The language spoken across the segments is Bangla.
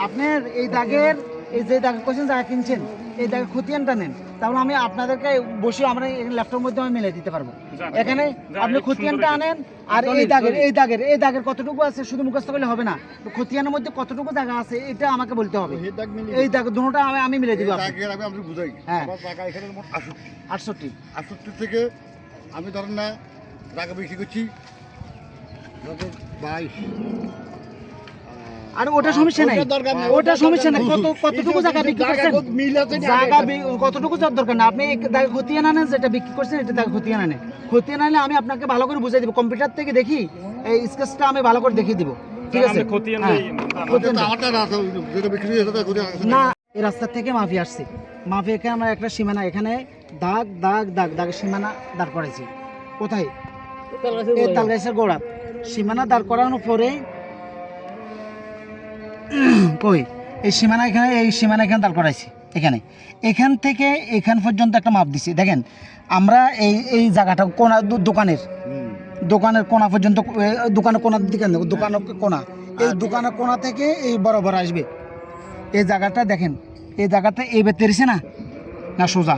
আপনার এই দাগের এই যে দাগ কোশ্চেন যা কিনছেন এই দাগের খতিয়ানটা নেন, তাহলে আমি আপনাদেরকে বসে আমরা ল্যাপটপের মধ্যে আমি মিলে দিতে পারবো। এখানে আপনি খতিয়ানটা আনেন, আর এই দাগের কতটুকু আছে শুধু মুখস্থ করলে হবে না, খতিয়ানের মধ্যে কতটুকু জায়গা আছে এটা আমাকে বলতে হবে। এই দাগ দুটোটা আমি মিলে দিব। হ্যাঁ 68 থেকে আমি ধরেন না টাকা বেশি করছি 22। আর ওটা সমস্যা নাই, ওটা সমস্যা নাই। কতটুকু জায়গা বিক্রি করছেন, জায়গা কতটুকু যার দরকার না। আপনি দাগে খতিয়ান আনেন, যেটা বিক্রি করছেন এটা দাগে খতিয়ান আনেন। খতিয়ান আনলে আমি আপনাকে ভালো করে বুঝিয়ে দিব, কম্পিউটার থেকে দেখি এই স্কেচটা আমি ভালো করে দেখিয়ে দিব। ঠিক আছে না, এই রাস্তা থেকে মাফি আসছে, মাফি এখানে আমরা একটা সীমানা, এখানে দাগ দাগ দাগ দাগ সীমানা দাঁড় করাইছি। কোথায়? এই তালগাছের গোড়া সীমানা দাঁড় করানোর পরে কই এই সীমানা এখানে, এই সীমানা এখানে দাঁড় করাইছি। এখান থেকে এখান পর্যন্ত একটা মাপ দিছি। দেখেন আমরা এই জায়গাটা কোনা, দোকানের কোনা পর্যন্ত, দোকানের কোনার দিকে দোকানের কোনা, এই দোকানের কোনা থেকে এই বরাবর আসবে এই জায়গাটা। দেখেন এই জায়গাটা এইবার তেরেছে না, না সোজা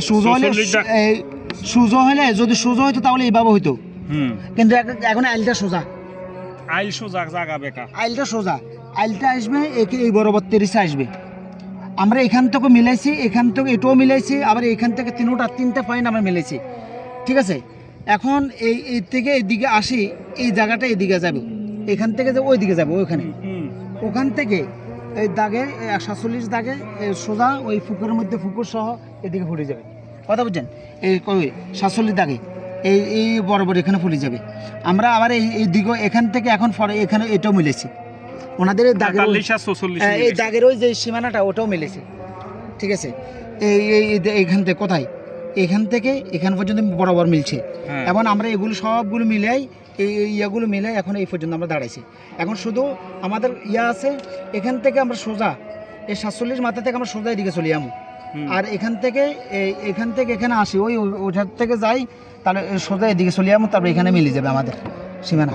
সোজা হলে, এই সোজা হলে যদি সোজা হইতো তাহলে এইভাবে হইতো, কিন্তু এখন আইলটা সোজা, আইলটা সোজা, আইলটা আসবে এই বরাবর তেরিশে আসবে। আমরা এখান থেকে মিলাইছি, এখান থেকে এটাও মিলাইছি, আবার এখান থেকে তিনটা পয়েন্ট আমরা মিলাইছি। ঠিক আছে, এখন এই থেকে এইদিকে আসি, এই জায়গাটা এদিকে যাবে, এখান থেকে যে ওই দিকে যাবে, ওখান থেকে এই দাগে 47 দাগে সোজা ওই ফুকুরের মধ্যে, ফুকুর সহ এদিকে ফুটে যাবে। কথা বুঝছেন? এই 47 দাগে এই বরাবর এখানে ফুলে যাবে। আমরা আবার এই দিকে এখান থেকে এখন এখানে এটাও মিলেছি, ওনাদের এই দাগের ওই যে সীমানাটা ওটাও মিলেছে। ঠিক আছে, এইখান থেকে কোথায়, এখান থেকে এখান পর্যন্ত বরাবর মিলছে। এখন আমরা এগুলো সবগুলো মিলাই, ইয়েগুলো মিলাই এখন এই পর্যন্ত আমরা দাঁড়াইছি। এখন শুধু আমাদের আছে, এখান থেকে আমরা সোজা এই 47 মাথা থেকে আমরা সোজা এদিকে চলে যাবো, আর এখান থেকে এখানে আসি, ওইটার থেকে যাই, তাহলে সোজা এদিকে চলে যাবো, তারপরে এখানে মিলে যাবে আমাদের সীমানা।